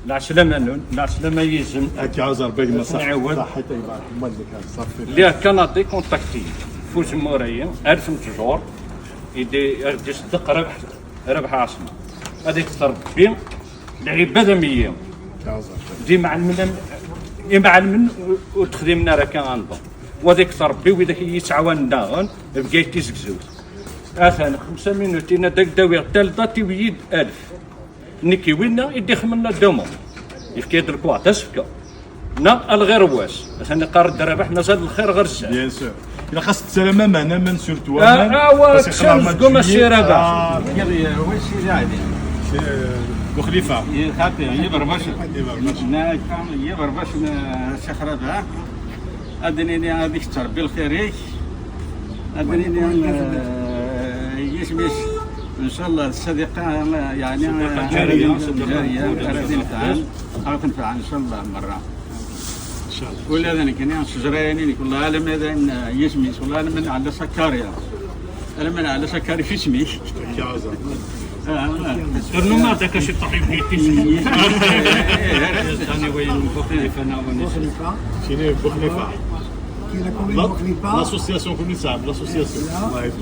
العسلامة يلزم هاك عازر باقي ما نعاود صحتي بعد مالك صافي اللي كنعطي كونتاكتي فوز مورايا 1000 متجور يدي يصدق ربح عاصمة هذيك تربي العبادة مية عازر دي معلم وتخدمنا راه كان عنده وهذيك تربي وذاك يتعاون داغن بقيت تزكزوت اثنا 5 مينوتين داك داوي الثالثه تيويد 1000 نيكي وينا يدي خمنا دومون يفكي الكوا تسفكا نا الغير واس اثنا قارد ربح نزاد الخير غير الزاد بيان سور الا خاص السلامه معنا من سورتو كما السيره كاع واش عادي بوخليفه خاطر يبربش يبربش الشيخ ربيع ادنيني هذيك تربي الخيريك ادنيني يشمش ان شاء الله الصديقه يعني جاريه غادي نفعل ان شاء الله مره ان شاء الله ولا ذلك يعني شجرين كل عالم هذا يشمش والله انا من على سكاريا انا من على سكاري في اسمي عازر ترنو ما ذاك شي طبيب نيتي ثاني وين بوخليفه انا ونسى شنو بوخليفه بوخليفه لاسوسياسيون كل صعب لاسوسياسيون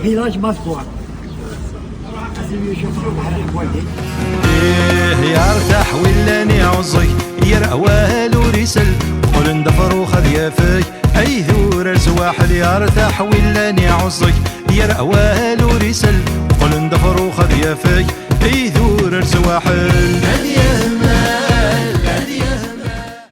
فيلاج ماسكوار يرتاح ولا نعزك يرأوال ورسل قل اندفر وخذ يافك اي ثور سواحل يرتاح ولا نعزك يرأوال ورسل قل اندفر وخذ يافك اي ثور سواحل